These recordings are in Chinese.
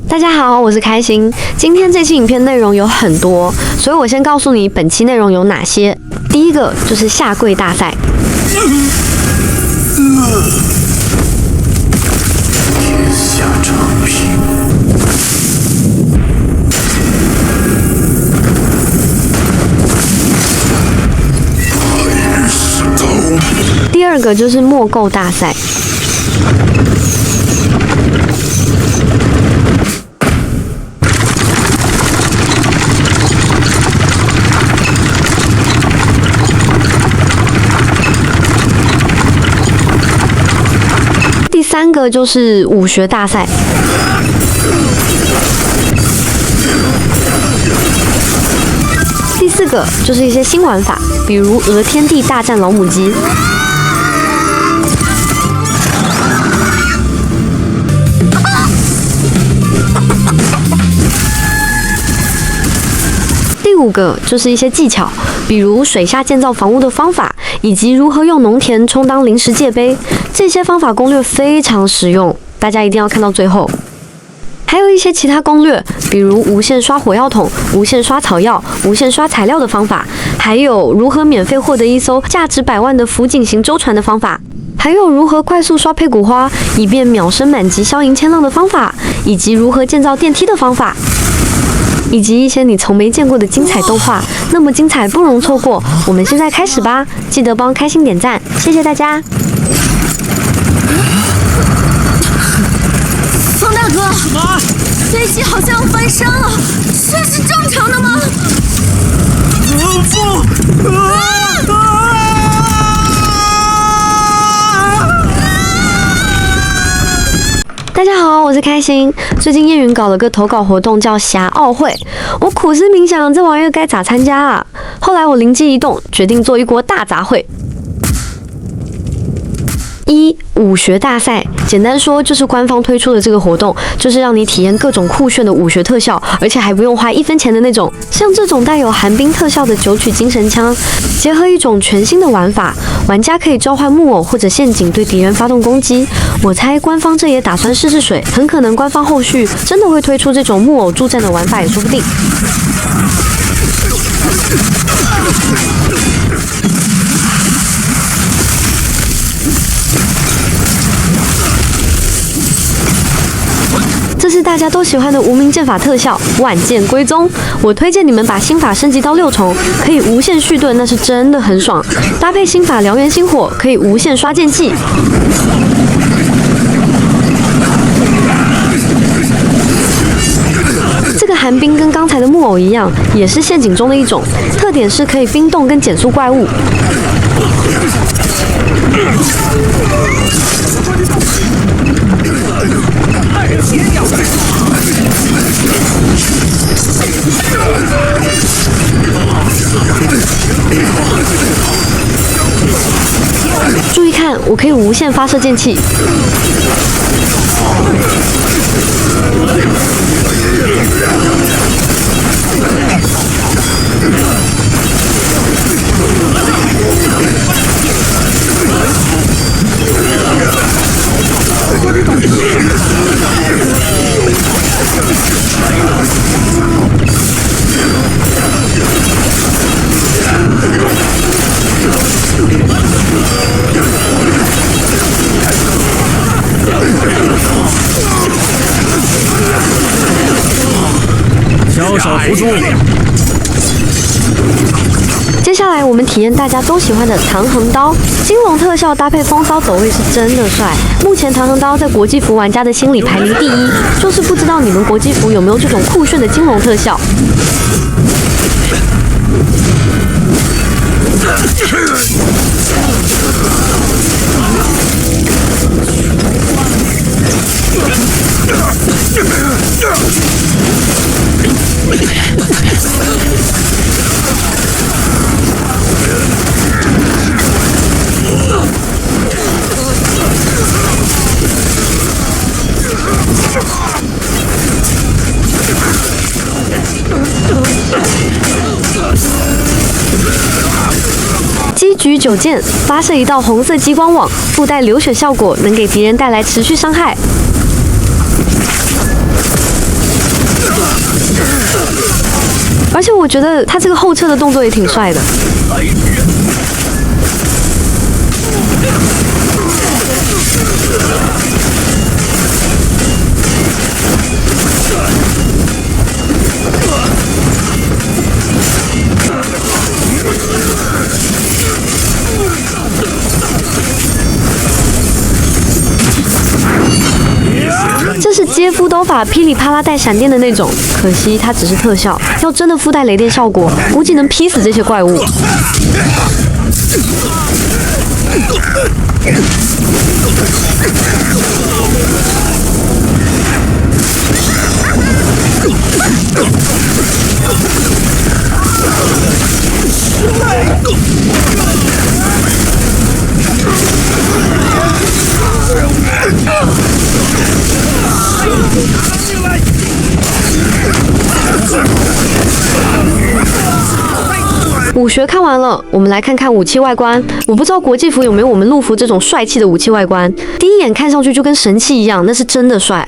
大家好，我是開心。今天這期影片內容有很多，所以我先告訴你本期內容有哪些。第一個就是下跪大賽。天下常平。第二個就是默購大賽。第三個就是武學大賽。第四個就是一些新玩法，比如鵝天地大戰老母雞。第五個就是一些技巧，比如水下建造房屋的方法，以及如何用農田充當臨時界碑。這些方法攻略非常實用，大家一定要看到最後。還有一些其他攻略，比如無限刷火藥桶、無限刷草藥、無限刷材料的方法，還有如何免費獲得一艘價值100萬的輔警型舟船的方法，還有如何快速刷配古花，以便秒升滿級消贏千浪的方法，以及如何建造電梯的方法，以及一些你從沒見過的精彩動畫。那麼精彩不容錯過，我們現在開始吧！記得幫開心點讚，謝謝大家。方大哥，什麼？飞機好像要翻身了，這是正常的嗎？大家好，我是開心。最近葉雲搞了個投稿活動，叫俠奧會。我苦思冥想，這玩意兒該咋參加啊？後來我靈機一動，決定做一鍋大雜燴。武學大賽，簡單說就是官方推出的這個活動，就是讓你體驗各種酷炫的武學特效，而且還不用花1分錢的那種。像這種帶有寒冰特效的九曲精神槍，結合一種全新的玩法，玩家可以召喚木偶或者陷阱對敵人發動攻擊。我猜官方這也打算試試水，很可能官方後續真的會推出這種木偶助戰的玩法也說不定。這是大家都喜歡的无名劍法特效，萬劍歸宗。我推薦你們把新法升級到6重，可以無限續盾，那是真的很爽。搭配新法燎原星火，可以無限刷劍氣。這個寒冰跟剛才的木偶一樣，也是陷阱中的一種，特點是可以冰凍跟減速怪物。注意看，我可以無限發射劍氣。小小辅助。接下来我們體驗大家都喜歡的唐橫刀，金龍特效搭配風騷走位是真的帥。目前唐橫刀在國際服玩家的心裡排名第1，就是不知道你們國際服有沒有這種酷炫的金龍特效。击举九剑，发射一道紅色激光網，附帶流血效果，能給敵人帶來持續傷害。而且我覺得他這個後撤的動作也挺帥的。這是接夫刀法噼里啪啦帶閃電的那種，可惜它只是特效，要真的附帶雷電效果，估計能劈死這些怪物。武學看完了，我們來看看武器外觀。我不知道國際服有沒有我們陸服這種帥氣的武器外觀，第一眼看上去就跟神器一樣，那是真的帥。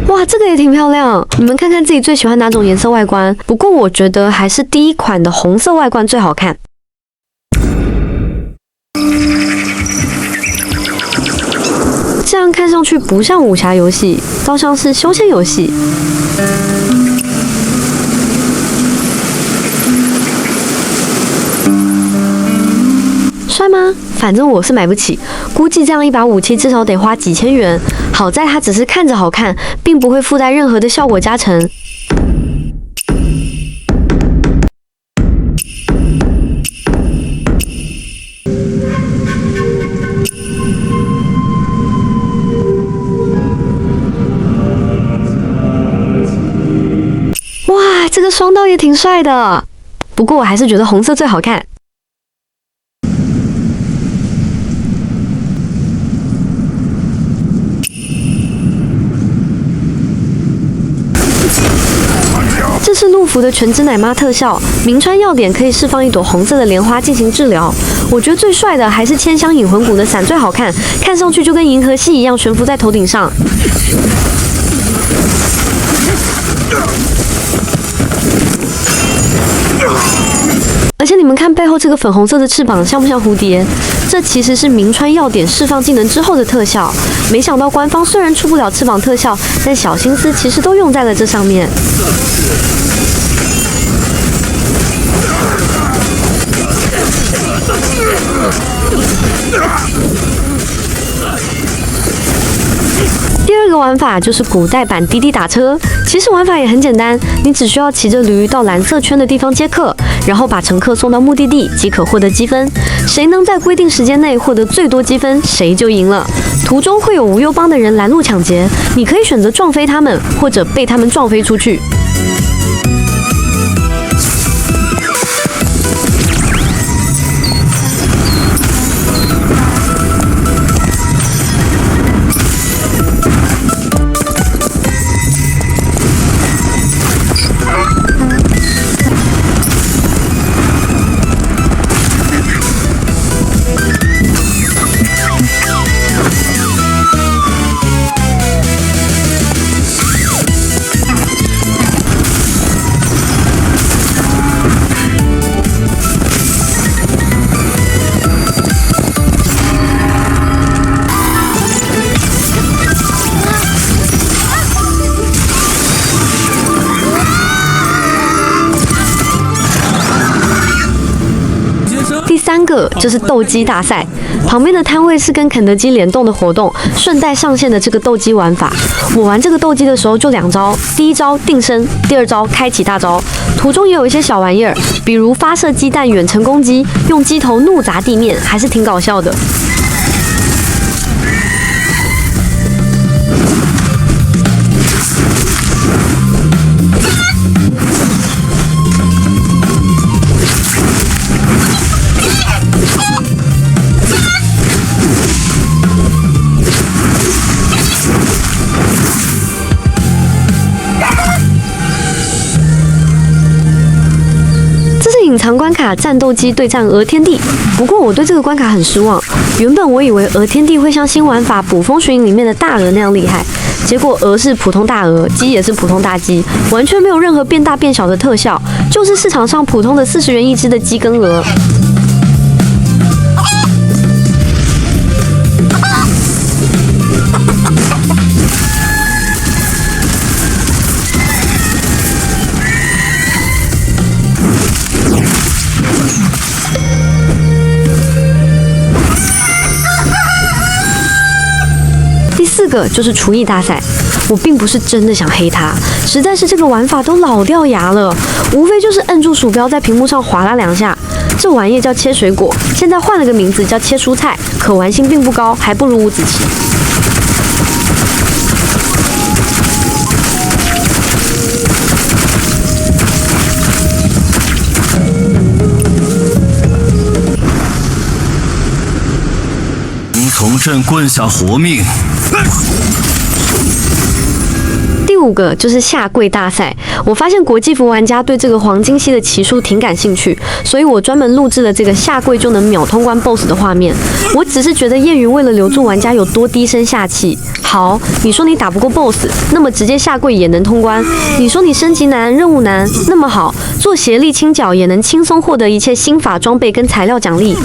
哇，這個也挺漂亮。你們看看自己最喜歡哪種顏色外觀？不過我覺得還是第一款的紅色外觀最好看。這樣看上去不像武俠遊戲，倒像是休閒遊戲。帥嗎？反正我是買不起，估計這樣一把武器至少得花幾千元。好在它只是看着好看，並不會附帶任何的效果加成。哇，这個雙刀也挺帥的，不過我還是覺得紅色最好看。這是陸服的全脂奶媽特效，鳴川要點可以釋放一朵紅色的蓮花進行治療。我覺得最帥的還是千香引魂骨的傘最好看，看上去就跟銀河系一樣懸浮在頭頂上。而且你們看背後這個粉紅色的翅膀像不像蝴蝶？這其實是鳴川要點釋放技能之後的特效。沒想到官方雖然出不了翅膀特效，但小心思其實都用在了這上面。第二個玩法就是古代版滴滴打車，其實玩法也很簡單，你只需要騎着驢到藍色圈的地方接客，然後把乘客送到目的地即可獲得積分，誰能在規定時間內獲得最多積分，誰就贏了。途中會有無憂幫的人攔路搶劫，你可以選擇撞飛他們，或者被他們撞飛出去。第三個就是鬥雞大賽，旁邊的攤位是跟肯德基聯動的活動，順帶上線的這個鬥雞玩法。我玩這個鬥雞的時候就兩招，第一招定身，第二招開啟大招。途中也有一些小玩意兒，比如發射雞蛋遠程攻擊，用雞頭怒砸地面，還是挺搞笑的。隐藏怪關卡戰鬥機對戰鵝天帝，不過我對這個關卡很失望。原本我以為鵝天帝會像新玩法《捕風尋影》裡面的大鵝那樣厲害，結果鵝是普通大鵝，雞也是普通大雞，完全沒有任何變大變小的特效，就是市場上普通的40元一隻的雞跟鵝。4個就是廚藝大賽，我並不是真的想黑它，實在是這個玩法都老掉牙了，無非就是摁住鼠標在屏幕上劃拉2下，這玩意叫切水果，現在換了個名字叫切蔬菜，可玩性並不高，還不如五子棋。从朕棍下活命。第5個就是下跪大賽，我發現國際服玩家對這個黃金系的棋術挺感興趣，所以我專門錄製了這個下跪就能秒通關 BOSS 的畫面。我只是覺得葉雲為了留住玩家有多低聲下氣。好，你說你打不過 BOSS， 那麼直接下跪也能通關。你說你升級難、任務難，那麼好，做協力清剿也能輕鬆獲得一切心法裝備跟材料獎勵。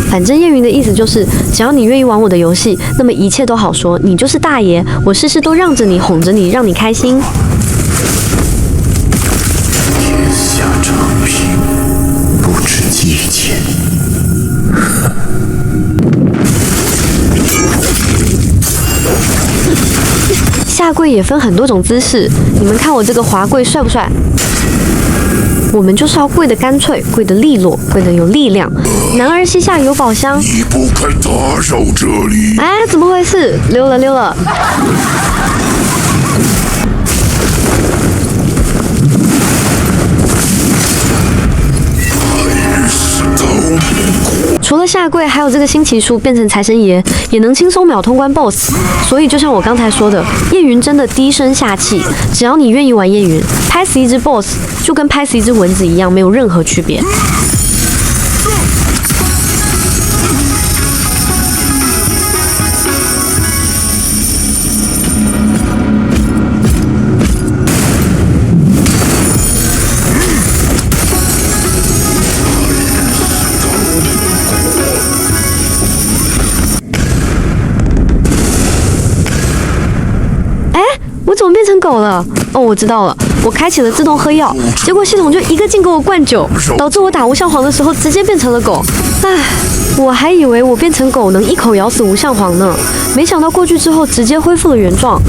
反正葉雲的意思就是，只要你願意玩我的遊戲，那麼一切都好說，你就是大爺，我事事都讓着你，哄着你，讓你開心。天下常平，不知借錢。下跪也分很多種姿勢，你們看我這個滑跪帥不帥？我們就是要跪得乾脆，跪得利落，跪得有力量。男兒膝下有寶箱，你不該打擾這裡。哎，怎麼回事？溜了溜了。除了下跪，還有這個新奇術變成財神爺，也能輕鬆秒通關 BOSS。所以就像我剛才說的，葉雲真的低聲下氣，只要你願意玩葉雲，拍死一隻 BOSS 就跟拍死一隻蚊子一樣，沒有任何區別。我怎麼變成狗了？哦，我知道了，我開啟了自動喝藥，結果系統就一個勁給我灌酒，導致我打無相黃的時候直接變成了狗。唉，我還以為我變成狗能一口咬死無相黃呢，沒想到過去之後直接恢復了原狀。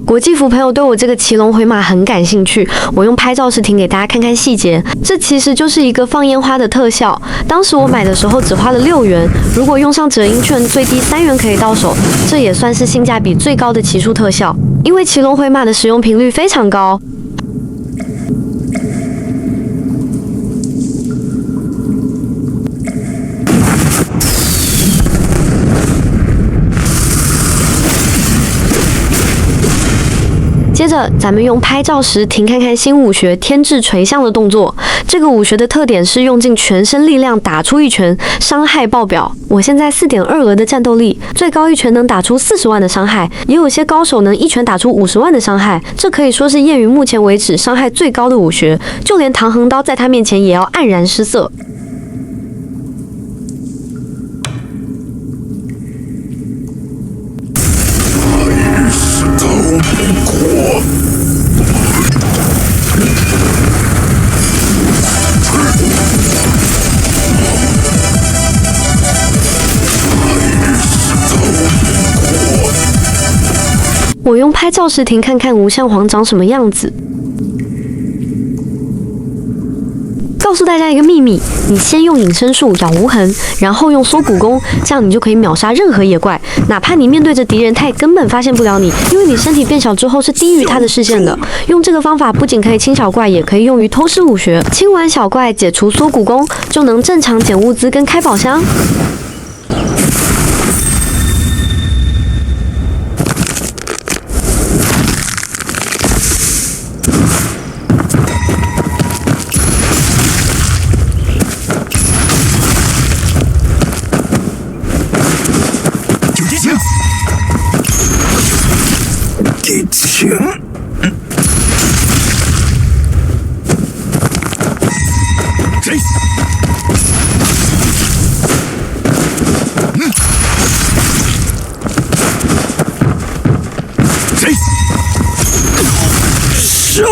國際服朋友對我這個騎龍回馬很感興趣，我用拍照時停給大家看看細節。這其實就是一個放煙花的特效，當時我買的時候只花了6元，如果用上折音券，最低3元可以到手，這也算是性價比最高的騎術特效，因為騎龍回馬的使用頻率非常高。接着，咱們用拍照時停看看新武學天至垂象的動作。這個武學的特點是用盡全身力量打出一拳，傷害爆表。我現在4.2額的戰鬥力，最高一拳能打出40萬的傷害，也有些高手能一拳打出50萬的傷害。這可以說是葉雲目前為止傷害最高的武學，就連唐橫刀在他面前也要黯然失色。我用拍照时停看看无相黄長什麼樣子。Go！告訴大家一個秘密，你先用隱身術咬無痕，然後用縮骨功，這樣你就可以秒殺任何野怪，哪怕你面對着敵人，他也根本發現不了你，因為你身體變小之後是低於他的視線的。用這個方法不僅可以清小怪，也可以用於偷師武學。清完小怪，解除縮骨功，就能正常撿物資跟開寶箱。敌情，谁？谁？手！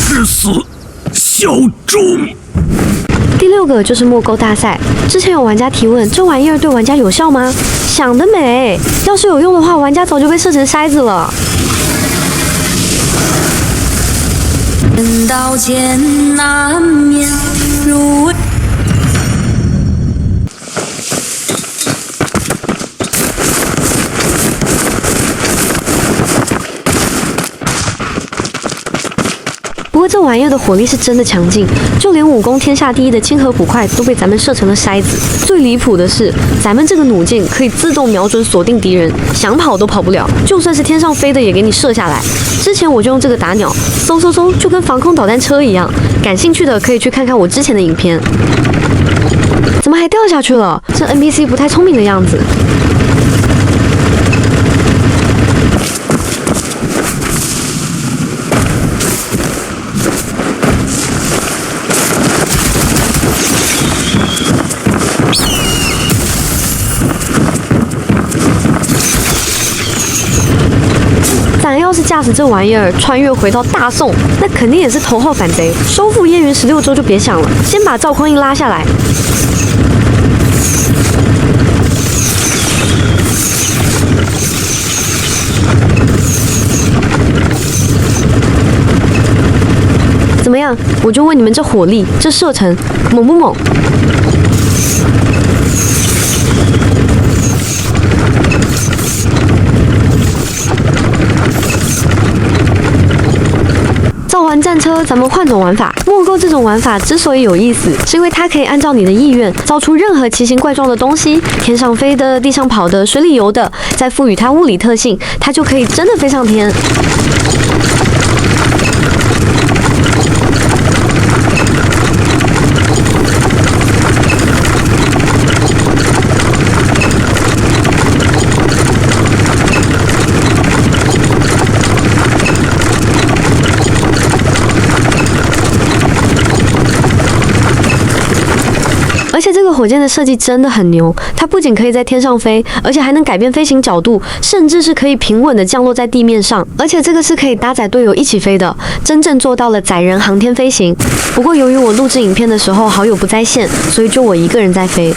誓死效忠。第6個就是墨勾大賽。之前有玩家提問，這玩意兒對玩家有效嗎？想得美！要是有用的話，玩家早就被射成筛子了。人道艱難免如不过这玩意儿的火力是真的强劲，就連武功天下第一的清河捕快都被咱們射成了筛子。最離譜的是，咱們這個弩箭可以自動瞄準鎖定敵人，想跑都跑不了，就算是天上飛的也給你射下來。之前我就用這個打鳥，嗖嗖嗖，就跟防空導彈車一樣。感興趣的可以去看看我之前的影片。怎麼還掉下去了？這 NPC 不太聰明的樣子。咱要是駕駛這玩意兒穿越回到大宋，那肯定也是頭號反賊。收復燕雲16州就別想了，先把趙匡胤拉下來。怎麼樣？我就問你們這火力，這射程猛不猛？造完戰車，咱們換種玩法。墨勾這種玩法之所以有意思，是因為它可以按照你的意願造出任何奇形怪狀的東西，天上飛的、地上跑的、水裡游的，再賦予它物理特性，它就可以真的飛上天。而且这個火箭的設計真的很牛，它不僅可以在天上飛，而且還能改變飛行角度，甚至是可以平穩的降落在地面上。而且這個是可以搭載隊友一起飛的，真正做到了載人航天飛行。不過由於我錄製影片的時候好友不在線，所以就我一個人在飛。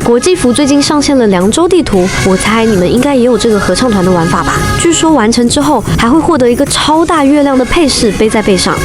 国際服最近上線了涼州地圖，我猜你們應該也有這個合唱團的玩法吧？據說完成之後還會獲得一個超大月亮的配飾背在背上。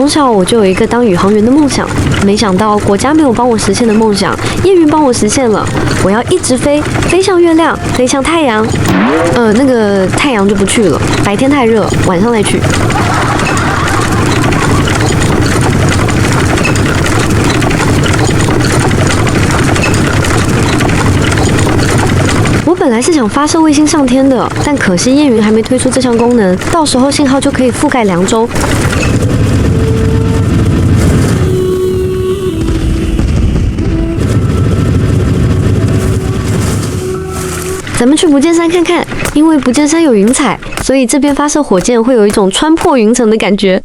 從小我就有一個當宇航員的夢想，沒想到國家沒有幫我實現的夢想，葉雲幫我實現了。我要一直飛，飛向月亮，飛向太陽。那個太陽就不去了，白天太熱，晚上再去。我本來是想發射衛星上天的，但可惜葉雲還沒推出這項功能，到時候信號就可以覆蓋涼州。咱們去不見山看看，因為不見山有雲彩，所以這邊發射火箭會有一種穿破雲層的感覺。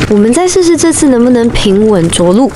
我們再試試這次能不能平穩着陸。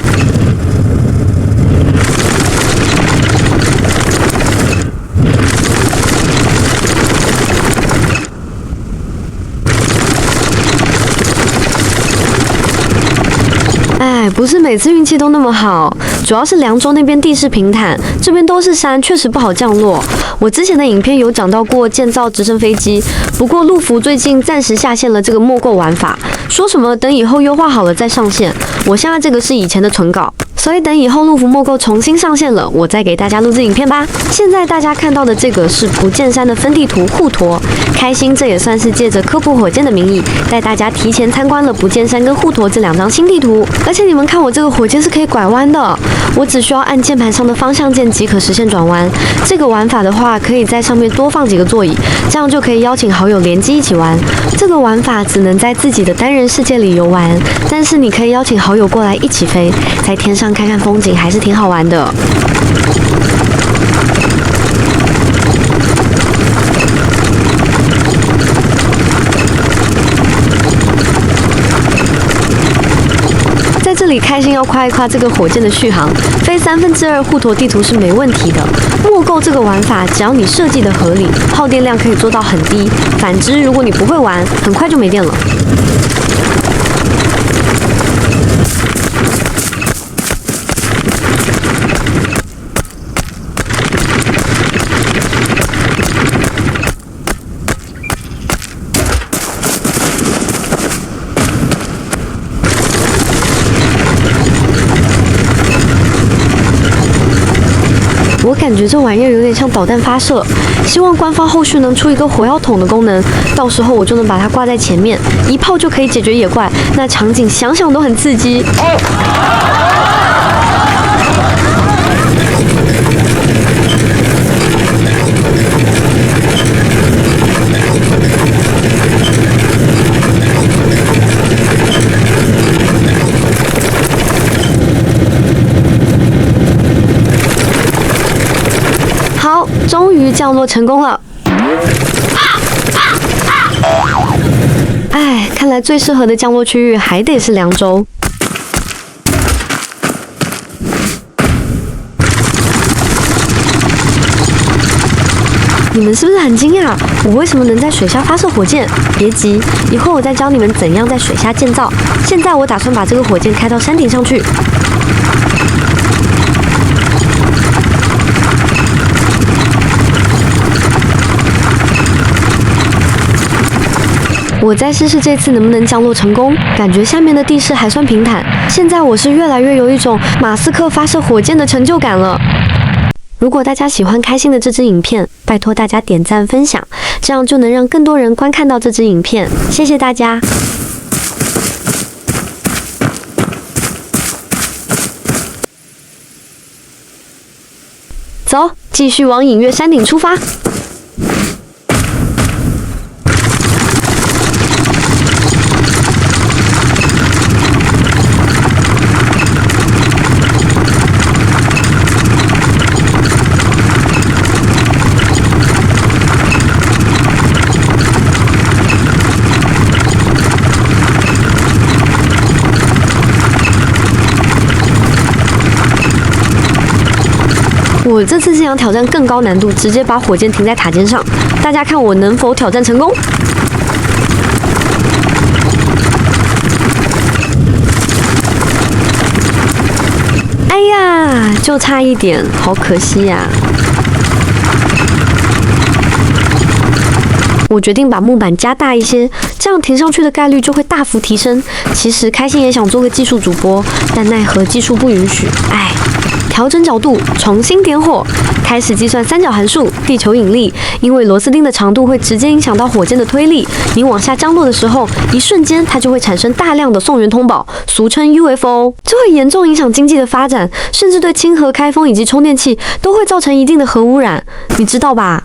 不是每次運氣都那麼好，主要是涼州那邊地勢平坦，這邊都是山，確實不好降落。我之前的影片有講到過建造直升飛機，不過陸服最近暫時下線了這個沒購玩法，說什麼等以後優化好了再上線。我現在這個是以前的存稿，所以等以後陸服沒購重新上線了，我再給大家錄製影片吧。現在大家看到的這個是不見山的分地圖滬沱，開心這也算是借着科普火箭的名義，帶大家提前參觀了不見山跟滬沱這兩張新地圖。而且你們看我這個火箭是可以拐彎的，我只需要按鍵盤上的方向鍵即可實現轉彎。這個玩法的話，可以在上面多放幾個座椅，這樣就可以邀請好友聯機一起玩。這個玩法只能在自己的單人世界裡遊玩，但是你可以邀請好友過來一起飛，在天上看看風景，還是挺好玩的。在這裡開心要誇一誇這個火箭的續航，飛2/3滬沱地圖是沒問題的。沒購這個玩法，只要你設計的合理，耗電量可以做到很低。反之，如果你不會玩，很快就沒電了。我感覺這玩意兒有點像導彈發射，希望官方後續能出一個火藥桶的功能，到時候我就能把它掛在前面，一炮就可以解決野怪，那場景想想都很刺激。终於降落成功了。哎，看來最適合的降落區域還得是涼州。你們是不是很驚訝？我為什麼能在水下發射火箭？別急，一會兒我再教你們怎樣在水下建造。現在我打算把這個火箭開到山頂上去。我再試試這次能不能降落成功，感覺下面的地勢還算平坦。現在我是越來越有一種馬斯克發射火箭的成就感了。如果大家喜歡開心的這支影片，拜託大家點讚分享，這樣就能讓更多人觀看到這支影片。謝謝大家。走，繼續往隱月山頂出發。我這次是想挑戰更高難度，直接把火箭停在塔尖上，大家看我能否挑戰成功？哎呀，就差一點，好可惜呀！我決定把木板加大一些，這樣停上去的概率就會大幅提升。其實開心也想做個技術主播，但奈何技術不允許。哎，調整角度，重新點火，開始計算三角函數、地球引力。因為螺絲釘的長度會直接影響到火箭的推力，你往下降落的時候，一瞬間它就會產生大量的送源通寶，俗稱 UFO， 這會嚴重影響經濟的發展，甚至對氫核開封以及充電器都會造成一定的核污染，你知道吧？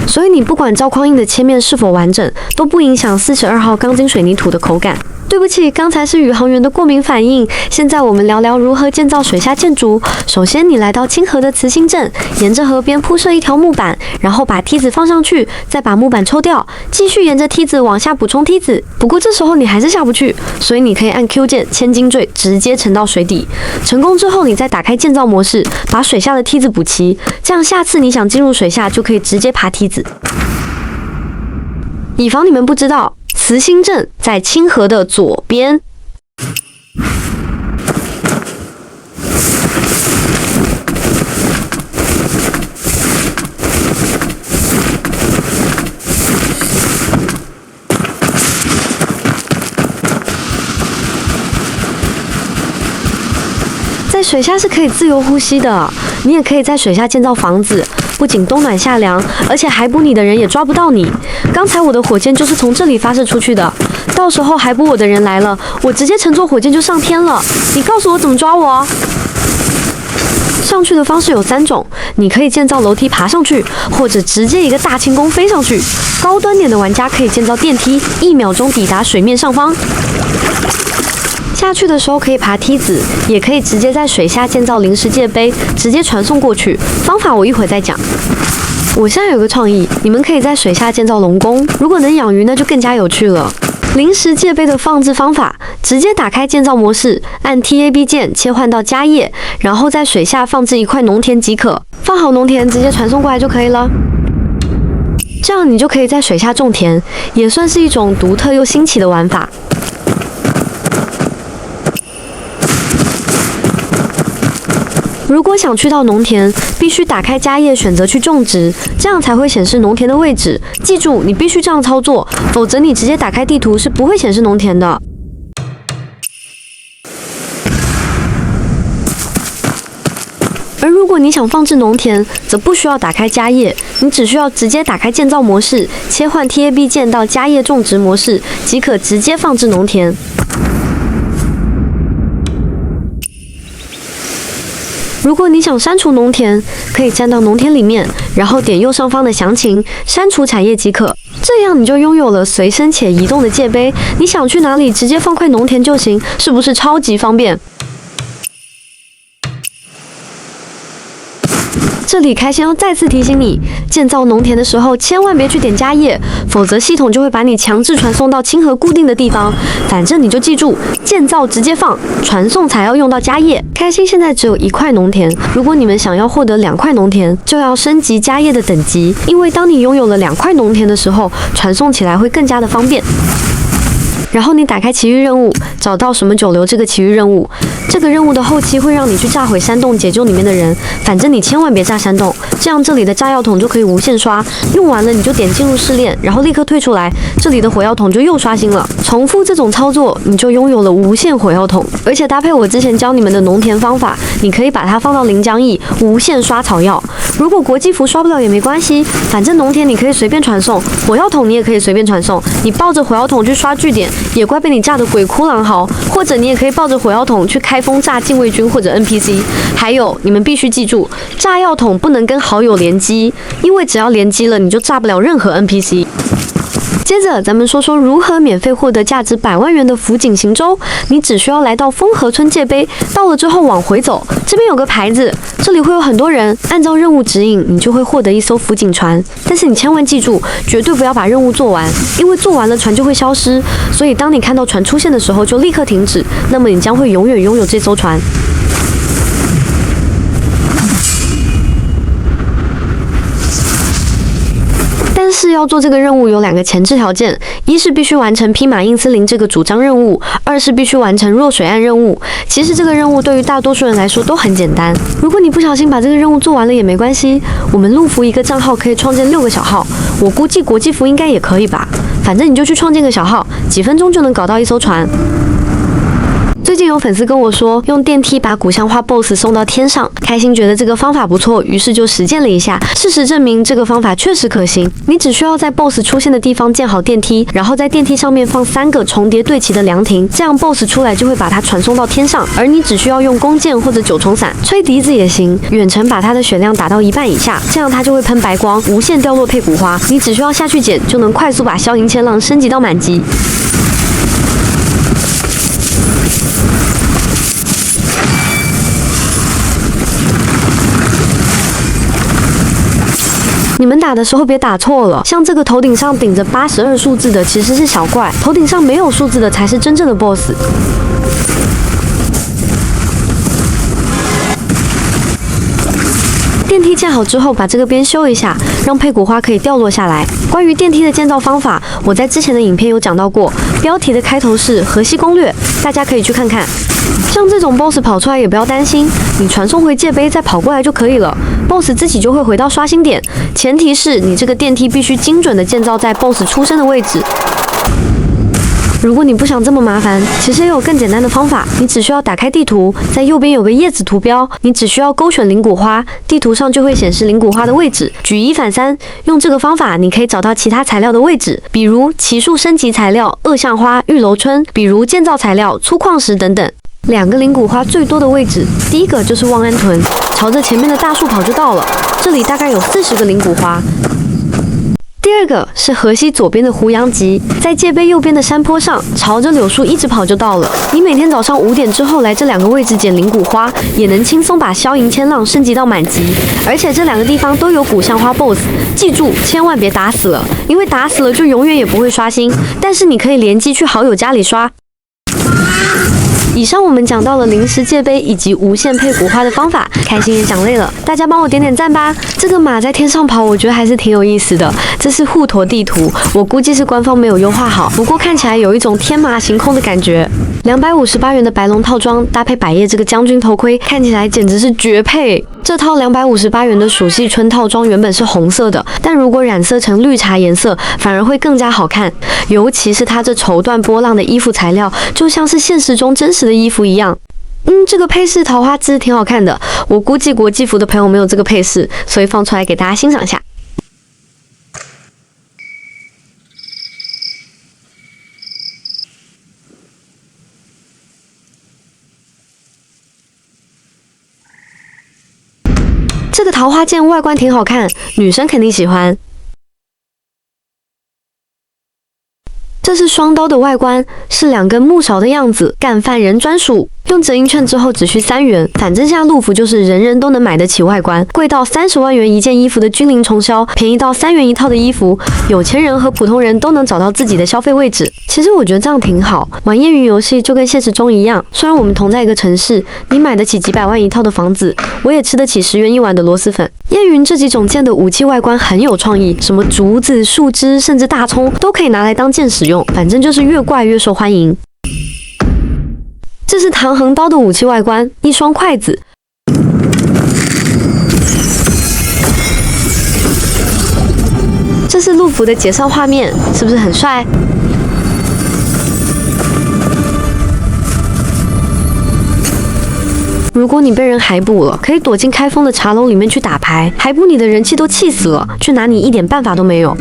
所以你不管罩框印的切面是否完整，都不影響42號鋼筋水泥土的口感。對不起，剛才是宇航員的過敏反應。現在我們聊聊如何建造水下建築。首先，你來到清河的慈心鎮，沿着河邊鋪設一條木板，然後把梯子放上去，再把木板抽掉，繼續沿着梯子往下補充梯子。不過這時候你還是下不去，所以你可以按 Q 鍵千斤墜，直接沉到水底。成功之後，你再打開建造模式，把水下的梯子補齊，這樣下次你想進入水下就可以直接爬梯子。以防你們不知道，慈心鎮在清河的左邊。在水下是可以自由呼吸的，你也可以在水下建造房子，不僅冬暖夏涼，而且海捕你的人也抓不到你。剛才我的火箭就是從這裡發射出去的，到時候海捕我的人來了，我直接乘坐火箭就上天了。你告訴我怎麼抓我？上去的方式有3種，你可以建造樓梯爬上去，或者直接一個大輕功飛上去。高端點的玩家可以建造電梯，1秒鐘抵達水面上方。下去的時候可以爬梯子，也可以直接在水下建造臨時界碑，直接傳送過去。方法我一會再講。我現在有個創意，你們可以在水下建造龍宮，如果能養魚，那就更加有趣了。臨時界碑的放置方法，直接打開建造模式，按 TAB 鍵切換到家業，然後在水下放置一塊農田即可。放好農田，直接傳送過來就可以了。這樣你就可以在水下種田，也算是一種獨特又新奇的玩法。如果想去到農田，必須打開家業，選擇去種植，這樣才會顯示農田的位置。記住，你必須這樣操作，否則你直接打開地圖是不會顯示農田的。而如果你想放置農田，則不需要打開家業，你只需要直接打開建造模式，切換 TAB 鍵到家業種植模式，即可直接放置農田。如果你想刪除農田，可以站到農田裡面，然後點右上方的詳情，刪除產業即可。這樣你就擁有了隨身且移動的界碑，你想去哪裡直接放塊農田就行，是不是超級方便？這裡開心要再次提醒你，建造農田的時候千萬別去點家業，否則系統就會把你強制傳送到清河固定的地方。反正你就記住，建造直接放，傳送才要用到家業。開心現在只有1塊農田，如果你們想要獲得2塊農田，就要升級家業的等級，因為當你擁有了2塊農田的時候，傳送起來會更加的方便。然後你打開奇遇任務，找到什麼九流這個奇遇任務。這個任務的後期會讓你去炸毀山洞，解救裡面的人。反正你千萬別炸山洞，這樣這裡的炸藥桶就可以無限刷。用完了你就點進入試煉，然後立刻退出來，這裡的火藥桶就又刷新了。重複這種操作，你就擁有了無限火藥桶。而且搭配我之前教你們的農田方法，你可以把它放到臨江驛，無限刷草藥。如果國際服刷不了也沒關係，反正農田你可以隨便傳送，火藥桶你也可以隨便傳送。你抱着火藥桶去刷據點，也怪被你炸得鬼哭狼嚎。或者你也可以抱着火藥桶去開封炸禁衛軍或者 NPC。還有，你們必須記住，炸藥桶不能跟好友聯機，因為只要聯機了，你就炸不了任何 NPC。接着，咱們說說如何免費獲得價值100萬元的福井行舟。你只需要來到豐河村界碑，到了之後往回走，這邊有個牌子，這裡會有很多人。按照任務指引，你就會獲得一艘福井船。但是你千萬記住，絕對不要把任務做完，因為做完了船就會消失。所以當你看到船出現的時候，就立刻停止，那麼你將會永遠擁有這艘船。是要做這個任務有2個前置條件，一是必須完成披馬印斯林這個主張任務，二是必須完成弱水岸任務。其實這個任務對於大多數人來說都很簡單，如果你不小心把這個任務做完了也沒關係，我們陸服一個賬號可以創建6個小號，我估計國際服應該也可以吧，反正你就去創建個小號，幾分鐘就能搞到一艘船。最近有粉絲跟我說，用電梯把古香花 BOSS 送到天上，開心覺得這個方法不錯，於是就實踐了一下。事實證明，這個方法確實可行。你只需要在 BOSS 出現的地方建好電梯，然後在電梯上面放3個重疊對齊的涼亭，這樣 BOSS 出來就會把它傳送到天上。而你只需要用弓箭或者9重傘，吹笛子也行，遠程把它的血量打到1半以下，這樣它就會噴白光，無限掉落佩古花。你只需要下去撿，就能快速把消銀千浪升級到滿級。你們打的時候別打錯了，像這個頭頂上頂着82數字的其實是小怪，頭頂上沒有數字的才是真正的 BOSS。電梯建好之後，把這個邊修一下，讓佩古花可以掉落下來。關於電梯的建造方法，我在之前的影片有講到過，標題的開頭是河西攻略，大家可以去看看。像這種 BOSS 跑出來也不要擔心，你傳送回界碑再跑過來就可以了， BOSS 自己就會回到刷新點。前提是你這個電梯必須精準的建造在 BOSS 出生的位置。如果你不想這麼麻煩，其實也有更簡單的方法。你只需要打開地圖，在右邊有個葉子圖標，你只需要勾選靈骨花，地圖上就會顯示靈骨花的位置。舉1反3，用這個方法，你可以找到其他材料的位置，比如奇樹升級材料惡象花、玉樓春，比如建造材料粗礦石等等。2個靈骨花最多的位置，第一個就是望安屯，朝着前面的大樹跑就到了，這裡大概有40個靈骨花。第二個是河西左邊的胡楊集，在界碑右邊的山坡上，朝着柳樹一直跑就到了。你每天早上5點之後來這2個位置撿靈骨花，也能輕鬆把消銀千浪升級到滿級。而且這2個地方都有古香花 BOSS， 記住千萬別打死了，因為打死了就永遠也不會刷新。但是你可以連擊去好友家裡刷。以上我們講到了臨時界碑以及無限佩古花的方法，開心也講累了，大家幫我點點讚吧。這個馬在天上跑，我覺得還是挺有意思的。這是戶陀地圖，我估計是官方沒有優化好，不過看起來有一種天馬行空的感覺。258元的白龍套裝搭配百葉這個將軍頭盔，看起來簡直是絕配。這套258元的鼠系春套裝原本是紅色的，但如果染色成綠茶顏色，反而會更加好看。尤其是它這綢緞波浪的衣服材料，就像是現實中真實的衣服一樣。這個配飾桃花枝挺好看的，我估計國際服的朋友沒有這個配飾，所以放出來給大家欣賞一下。这个桃花劍外觀挺好看，女生肯定喜歡。這是雙刀的外觀，是2根木勺的樣子，幹飯人專屬。用折銀券之後只需3元，反正現在陸服就是人人都能買得起外觀，貴到30萬元一件衣服的君臨重銷，便宜到3元一套的衣服，有錢人和普通人都能找到自己的消費位置。其實我覺得這樣挺好，玩夜雲遊戲就跟現實中一樣，雖然我們同在一個城市，你買得起幾百萬一套的房子，我也吃得起10元1碗的螺螄粉。夜雲這幾種劍的武器外觀很有創意，什麼竹子、樹枝，甚至大蔥都可以拿來當劍使用，反正就是越怪越受歡迎。這是唐橫刀的武器外觀，一雙筷子。這是陸服的介紹畫面，是不是很帥？如果你被人海捕了，可以躲進開封的茶樓裡面去打牌，海捕你的人氣都氣死了，卻拿你一點辦法都沒有。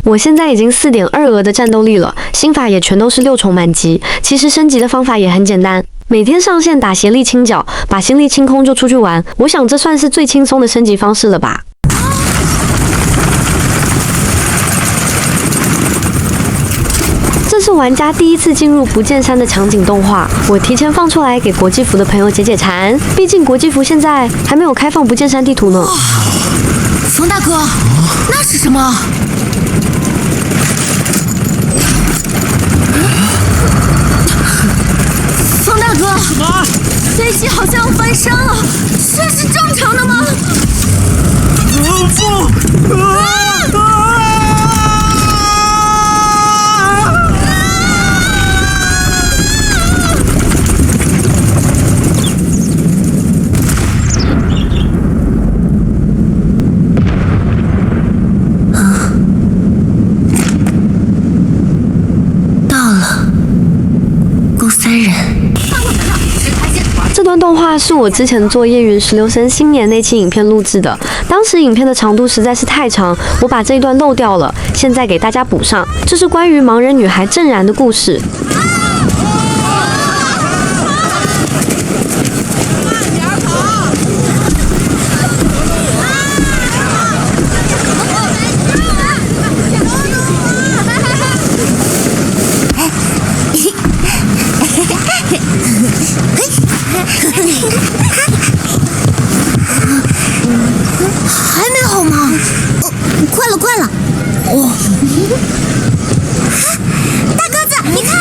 我現在已經4.2額的戰鬥力了，心法也全都是6重滿級。其實升級的方法也很簡單，每天上線打協力清剿，把心力清空就出去玩。我想這算是最輕鬆的升級方式了吧。這是玩家第一次進入不見山的場景動畫，我提前放出來給國際服的朋友解解饞，畢竟國際服現在還沒有開放不見山地圖呢。馮大哥，那是什麼？馮大哥，什麼？飞机好像要翻山了，這是正常的嗎？不。這段動畫是我之前做葉雲16聲新年那期影片錄製的，當時影片的長度實在是太長，我把這一段漏掉了，現在給大家補上。這是關於盲人女孩鄭然的故事。还没好吗？快了，快了！哦，大鸽子，你看，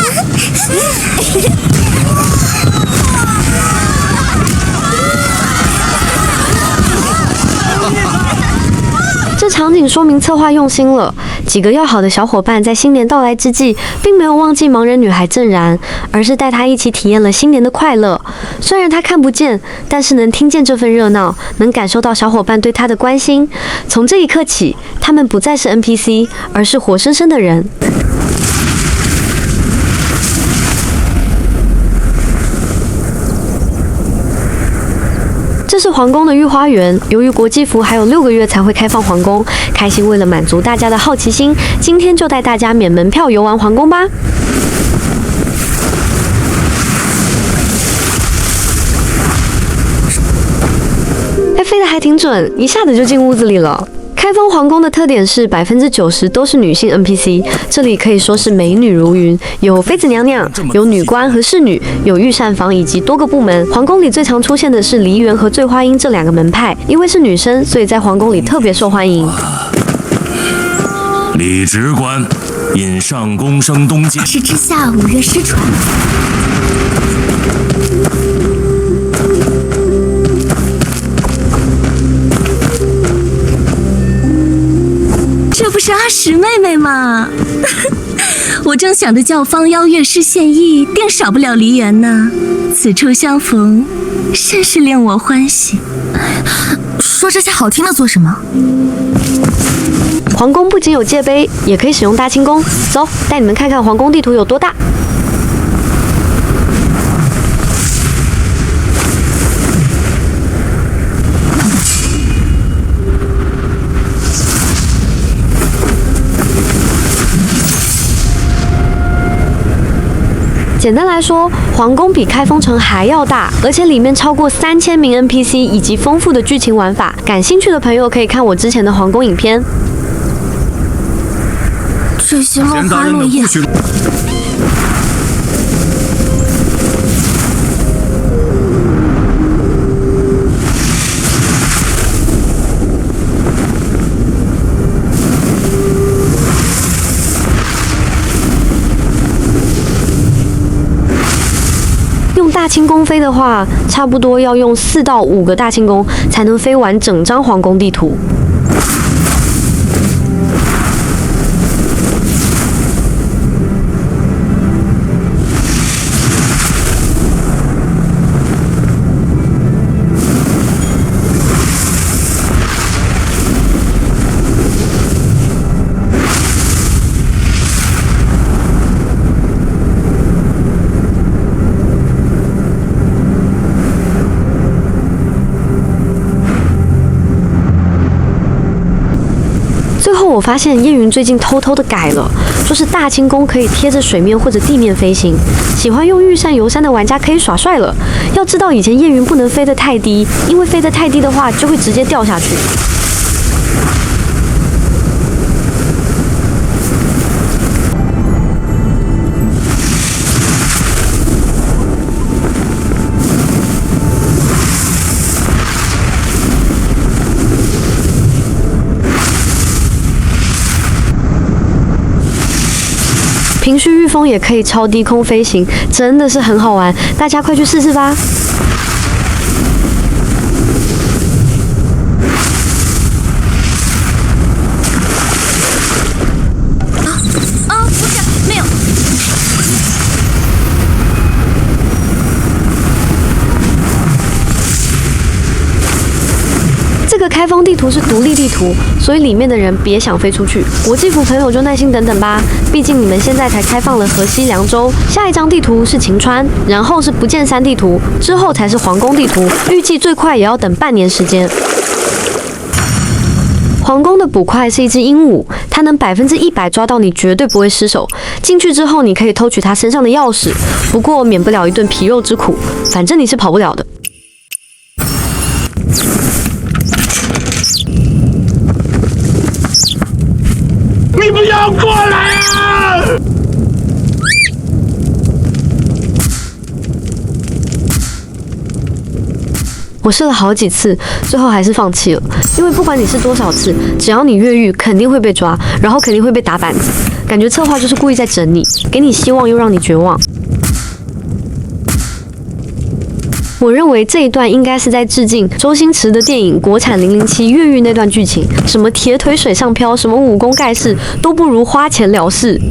这场景说明策劃用心了。幾個要好的小夥伴在新年到來之際，並沒有忘記盲人女孩鄭然，而是帶她一起體驗了新年的快樂。雖然她看不見，但是能聽見這份熱鬧，能感受到小夥伴對她的關心。從這一刻起，他們不再是 NPC，而是活生生的人。這是皇宮的御花園，由於國際服還有6個月才會開放皇宮，開心為了滿足大家的好奇心，今天就帶大家免門票遊玩皇宮吧。飛得還挺準，一下子就進屋子裡了。開封皇宮的特點是90%都是女性 NPC， 這裡可以說是美女如雲，有妃子娘娘，有女官和侍女，有御膳房以及多個部門。皇宮裡最常出現的是梨園和醉花陰這2個門派，因為是女生，所以在皇宮裡特別受歡迎。李直官引上宮升東京，是之下5月失傳。这不是阿石妹妹嗎？我正想着叫方邀樂師獻藝，定少不了梨園呢。此處相逢，甚是令我歡喜。說這些好聽的做什麼？皇宮不僅有界碑，也可以使用大清宮。走，帶你們看看皇宮地圖有多大。簡單來說，皇宮比開封城還要大，而且裡面超過3000名 NPC 以及豐富的劇情玩法。感興趣的朋友可以看我之前的皇宮影片。這些落花落葉。大清宮飛的話，差不多要用4到5個大清宮才能飛完整張皇宮地圖。最後我發現葉雲最近偷偷的改了，就是大清宮可以貼着水面或者地面飛行，喜歡用御膳遊山的玩家可以耍帥了。要知道以前葉雲不能飛得太低，因為飛得太低的話就會直接掉下去。平須御風也可以超低空飛行，真的是很好玩，大家快去試試吧！個開封地圖是獨立地圖，所以裡面的人別想飛出去。國際服朋友就耐心等等吧，畢竟你們現在才開放了河西涼州，下一張地圖是晴川，然後是不見山地圖，之後才是皇宮地圖，預計最快也要等半年時間。皇宮的捕快是一隻鸚鵡，它能100%抓到你，絕對不會失手。進去之後，你可以偷取它身上的鑰匙，不過免不了一頓皮肉之苦，反正你是跑不了的。你不要過來啊！我試了好幾次，最後還是放棄了，因為不管你試多少次，只要你越獄，肯定會被抓，然後肯定會被打板子。感覺策劃就是故意在整你，給你希望又讓你絕望。我認為這一段應該是在致敬周星馳的電影國產007越獄那段劇情，什麼鐵腿水上漂，什麼武功蓋世，都不如花錢了事。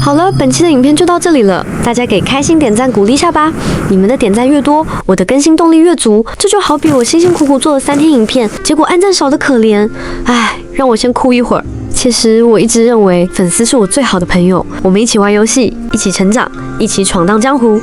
好了，本期的影片就到這裡了，大家給開心點讚鼓勵一下吧，你們的點讚越多，我的更新動力越足。這就好比我辛辛苦苦做了3天影片，結果按讚少得可憐，唉，讓我先哭一會兒。其實我一直認為粉絲是我最好的朋友，我們一起玩遊戲，一起成長，一起闖蕩江湖。